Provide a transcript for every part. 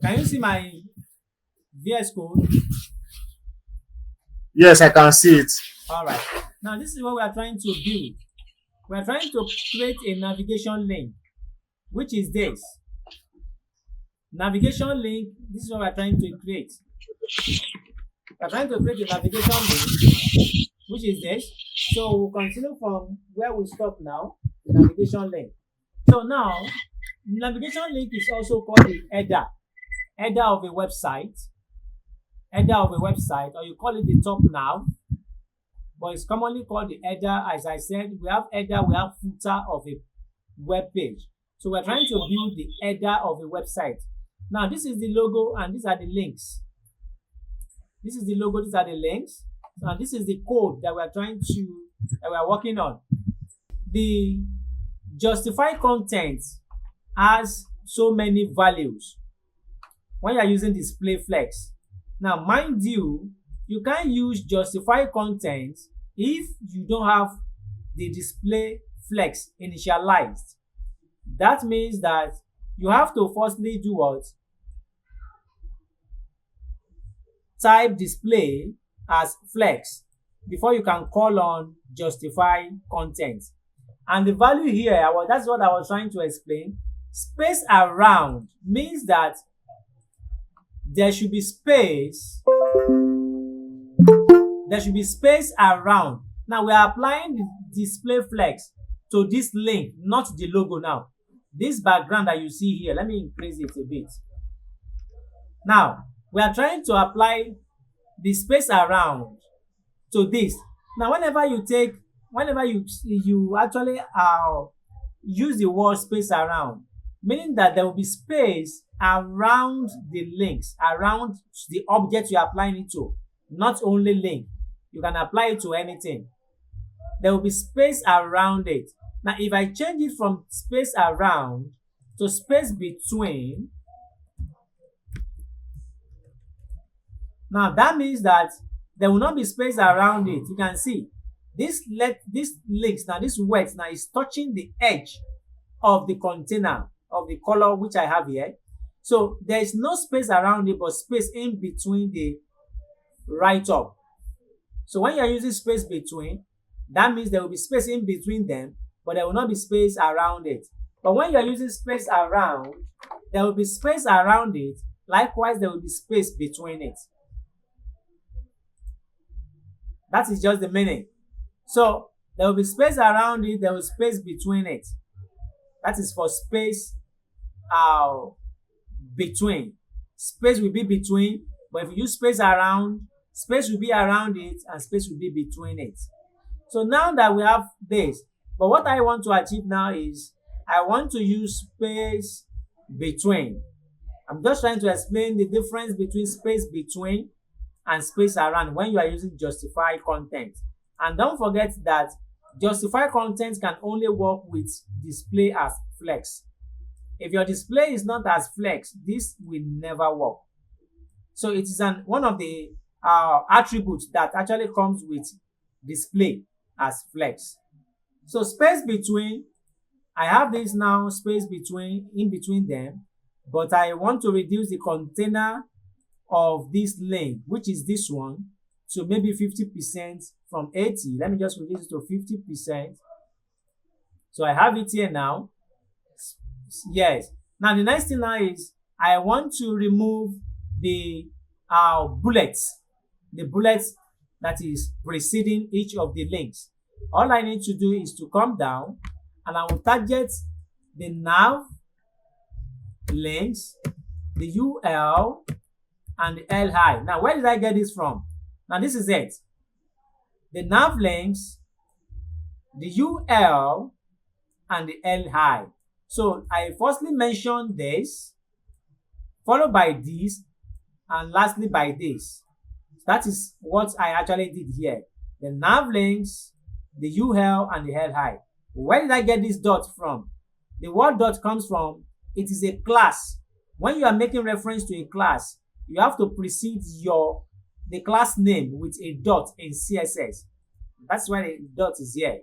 Can you see my VS Code? Yes, I can see it. All right. Now this is what we are trying to build. We are trying to create a navigation link, which is this. Navigation link, this is what we are trying to create. We are trying to create a navigation link, which is this. So we'll continue from where we stop now, the navigation link. So now, navigation link is also called the header of a website, or you call it the top nav, but it's commonly called the header. As I said, we have header, we have footer of a web page. So we're trying to build the header of a website. Now, this is the logo and these are the links. This is the logo, these are the links, and this is the code that we are working on. The justify content has so many values when you are using display flex. Now, mind you, you can't use justify content if you don't have the display flex initialized. That means that you have to firstly do what? Type display as flex before you can call on justify content. And the value here, that's what I was trying to explain. Space around means that there should be space. There should be space around. Now we are applying the display flex to this link, not the logo now. This background that you see here, let me increase it a bit. Now, we are trying to apply the space around to this. Now, whenever you actually use the word space around, meaning that there will be space around the links, around the object you are applying it to, not only link. You can apply it to anything. There will be space around it. Now, if I change it from space around to space between, now that means that there will not be space around it. You can see this links now, this words now is touching the edge of the container of the color which I have here. So there is no space around it, but space in between the write-up. So when you are using space between, that means there will be space in between them, but there will not be space around it. But when you are using space around, there will be space around it. Likewise, there will be space between it. That is just the meaning. So there will be space around it, there will be space between it. That is for space between. Space will be between, but if you use space around, space will be around it and space will be between it. So now that we have this, but what I want to achieve now is I want to use space between. I'm just trying to explain the difference between space between and space around when you are using justify content. And don't forget that justify content can only work with display as flex. If your display is not as flex, this will never work. So it is one of the attributes that actually comes with display as flex. So space between, I have this now space between, in between them, but I want to reduce the container of this link, which is this one, to maybe 50% from 80. Let me just reduce it to 50%. So I have it here now. Yes. Now the next thing now is I want to remove the bullets, that is preceding each of the links. All I need to do is to come down and I will target the nav links, the UL, and the L high. Now, where did I get this from? Now, this is it. The nav links, the UL, and the L high. So, I firstly mentioned this, followed by this, and lastly by this. That is what I actually did here. The nav links, the UL, and the L high. Where did I get this dot from? The word dot comes from, it is a class. When you are making reference to a class, you have to precede the class name with a dot in CSS. That's why the dot is here.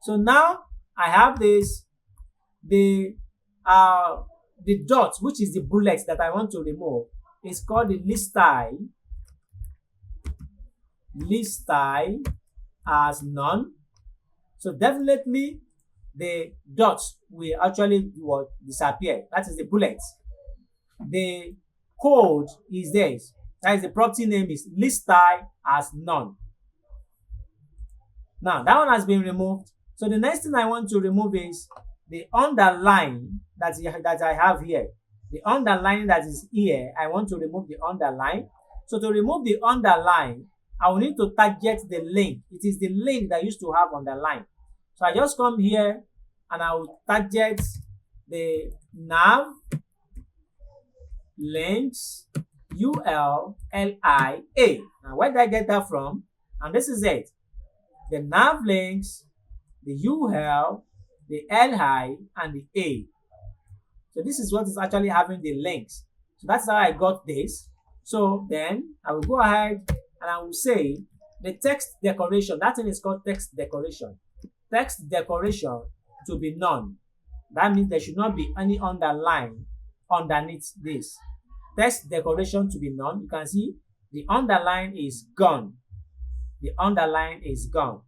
So now I have this, the the dot, which is the bullet that I want to remove, is called the list style. List style as none. So definitely the dots will actually disappear. That is the bullet. The code is this. That is the property name is list style as none. Now that one has been removed. So the next thing I want to remove is the underline that I have here. The underline that is here, I want to remove the underline. So to remove the underline, I will need to target the link. It is the link that I used to have underline. So I just come here and I will target the nav links ULLIA. Now where did I get that from? And this is it. The nav links, the UL, the LI, and the A. So this is what is actually having the links. So that's how I got this. So then I will go ahead and I will say the text decoration. That thing is called text decoration. Text decoration to be none. That means there should not be any underline underneath this. Text decoration to be none. You can see the underline is gone. The underline is gone.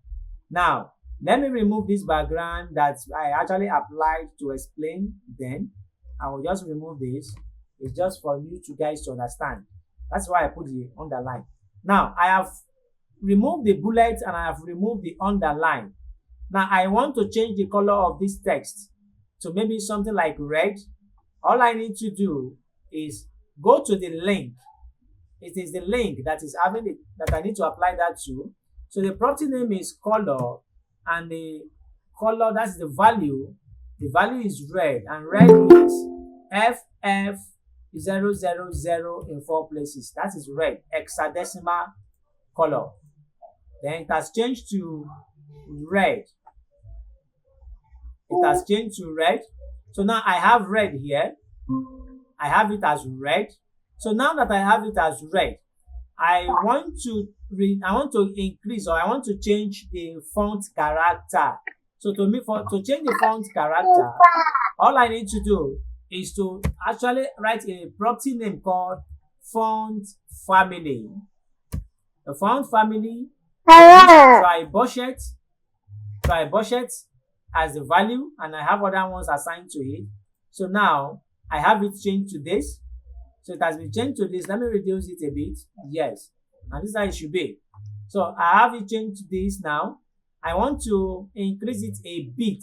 Now, let me remove this background that I actually applied to explain. Then I will just remove this. It's just for you to guys to understand. That's why I put the underline. Now, I have removed the bullet and I have removed the underline. Now, I want to change the color of this text to maybe something like red. All I need to do is go to the link. It is the link that is having it that I need to apply that to. So the property name is color, and the color, that's the value. The value is red, and red is FF000 in 4 places. That is red, hexadecimal color. Then it has changed to red. It has changed to red. So now I have red here. I have it as red. So now that I have it as red, I want to increase, or I want to change the font character. So to change the font character, all I need to do is to actually write a property name called font family. The font family, try budget as the value, and I have other ones assigned to it. So now I have it changed to this. So it has been changed to this. Let me reduce it a bit. Yes. And this is how it should be. So I have it changed to this now. I want to increase it a bit.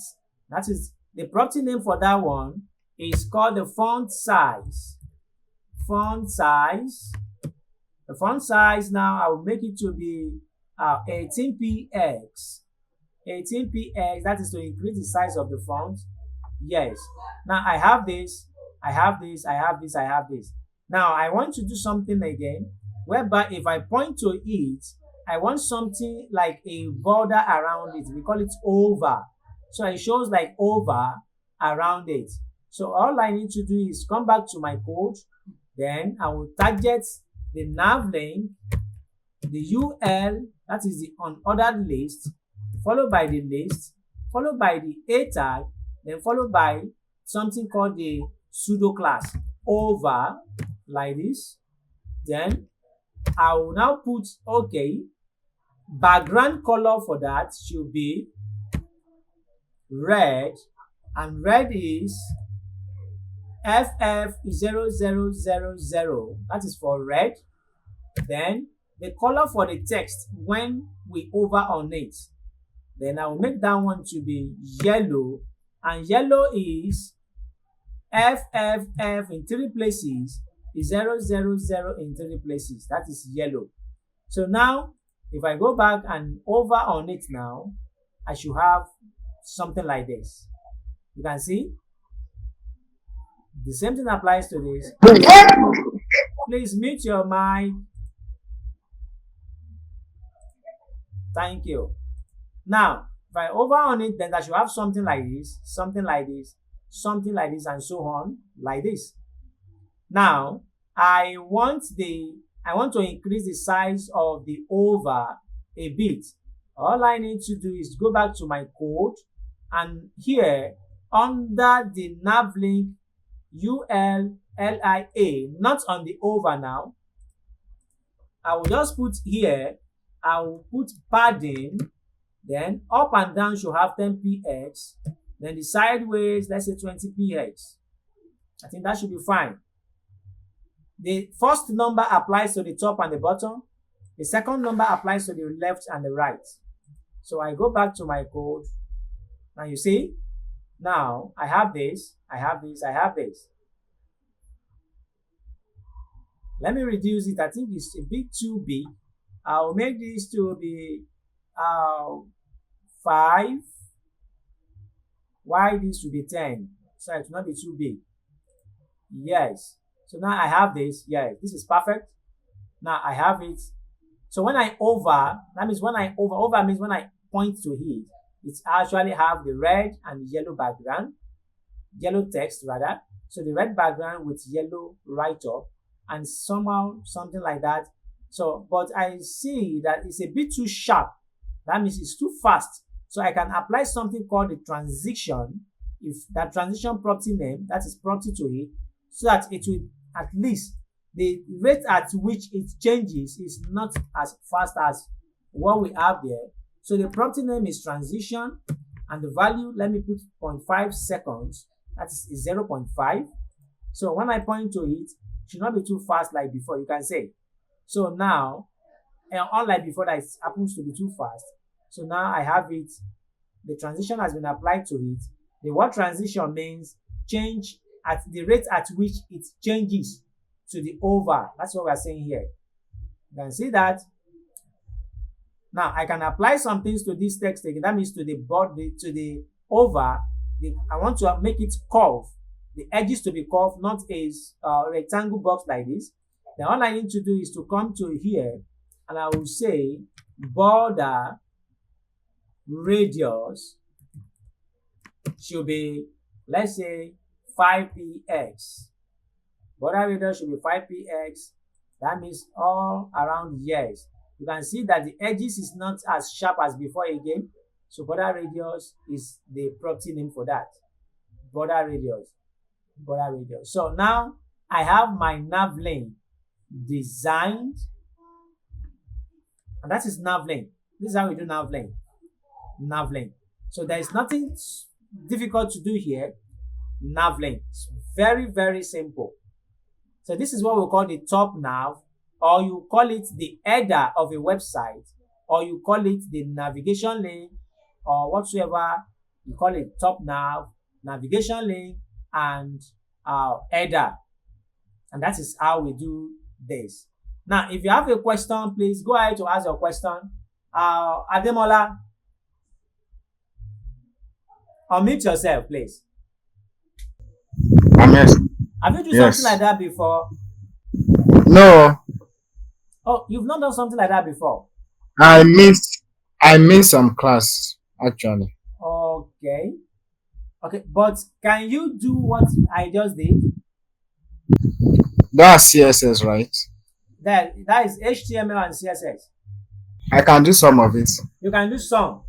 That is the property name for that one is called the font size. Font size. The font size now I will make it to be 18px. 18px, that is to increase the size of the font. Yes. Now I have this. I have this. Now I want to do something again, whereby if I point to it, I want something like a border around it. We call it over. So it shows like over around it. So all I need to do is come back to my code. Then I will target the nav link, the UL, that is the unordered list, followed by the list, followed by the A tag, then followed by something called the pseudo class over, like this. Then I will now put background color for that should be red, and red is FF0000. That is for red. Then the color for the text when we over on it, then I will make that one to be yellow, and yellow is FFF in 3 places is 000 in 3 places. That is yellow. So now if I go back and over on it now, I should have something like this. You can see the same thing applies to this. Please mute your mic. Thank you. Now if I over on it, then I should have something like this, something like this, something like this, and so on, like this. Now I want to increase the size of the over a bit. All I need to do is go back to my code, and here under the nav link ULLIA, not on the over now. I will just put here, I will put padding, then up and down should have 10 px, then the sideways, let's say 20 px. I think that should be fine. The first number applies to the top and the bottom. The second number applies to the left and the right. So I go back to my code. Now you see, now I have this, I have this, I have this. Let me reduce it. I think it's a bit too big. I'll make this to be 5. Why this should be 10? So it will not be too big. Yes. So now I have this. Yes, this is perfect. Now I have it. So when I over, that means when I over means when I point to it, it actually have the red and the yellow background, yellow text rather. So the red background with yellow right up and somehow something like that. So, but I see that it's a bit too sharp. That means it's too fast. So I can apply something called the transition. If that transition property name, that is property to it, so that it will at least the rate at which it changes is not as fast as what we have there. So the property name is transition and the value, let me put 0.5 seconds, that is 0.5. So when I point to it, it should not be too fast like before, you can say. So now, unlike before that it happens to be too fast. So now I have it, the transition has been applied to it. The word transition means change at the rate at which it changes to the over. That's what we're saying here. You can see that. Now I can apply some things to this text again. That means to the body, to the over. I want to make it curve. The edges to be curved, not a rectangle box like this. Then all I need to do is to come to here and I will say border radius should be, let's say, 5px. Border radius should be 5px. That means all around yes. You can see that the edges is not as sharp as before again. So border radius is the property name for that. Border radius. Border radius. So now I have my nav lane designed. And that is nav lane. This is how we do nav lane. Nav lane. So there is nothing difficult to do here. Nav lane. It's very, very simple. So this is what we call the top nav, or you call it the header of a website, or you call it the navigation link, or whatsoever you call it, top nav, navigation link, and header. And that is how we do this. Now, if you have a question, please go ahead to ask your question. Ademola, unmute yourself, please. Yes. Have you done something like that before? No. Oh, you've not done something like that before? I missed some class actually. Okay. Okay, but can you do what I just did? That's CSS, right? That is HTML and CSS. I can do some of it. You can do some.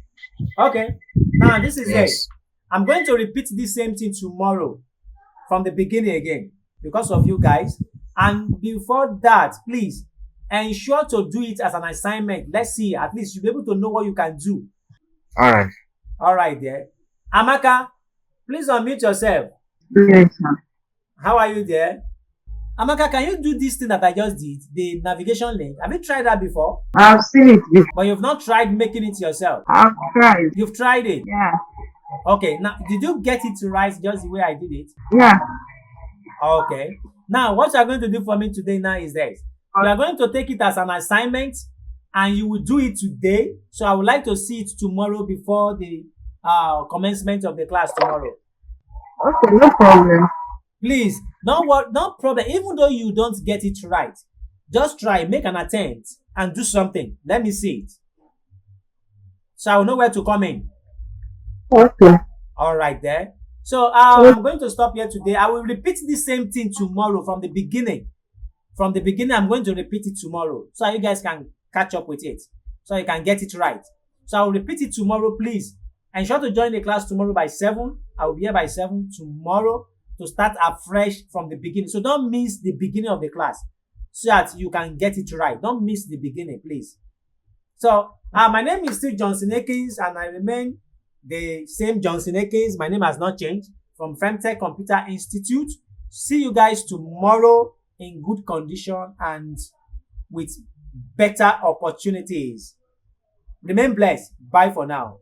Okay. Now this is Yes. it. I'm going to repeat the same thing tomorrow from the beginning again because of you guys. And before that, please ensure to do it as an assignment. Let's see, at least you'll be able to know what you can do. All right. All right there. Amaka, please unmute yourself. Yes, sir. How are you there? Amaka, can you do this thing that I just did, the navigation link? Have you tried that before? I've seen it before. But you've not tried making it yourself. I've tried. You've tried it. Yeah. Okay. Now, did you get it right just the way I did it? Yeah. Okay. Now, what you are going to do for me today now is this. You are going to take it as an assignment and you will do it today. So I would like to see it tomorrow before the commencement of the class tomorrow. Okay, no problem. Please, no problem. Even though you don't get it right, just try, make an attempt and do something. Let me see it. So I will know where to come in. Okay. All right there. So I'm going to stop here today. I will repeat the same thing tomorrow from the beginning. From the beginning, I'm going to repeat it tomorrow so you guys can catch up with it. So you can get it right. So I will repeat it tomorrow, please. Ensure to join the class tomorrow by 7. I will be here by 7 tomorrow. to start afresh from the beginning. So don't miss the beginning of the class so that you can get it right. Don't miss the beginning, please. So my name is still Johnson Akins, and I remain the same Johnson Akins. My name has not changed, from Femtech Computer Institute. See you guys tomorrow in good condition and with better opportunities. Remain blessed. Bye for now.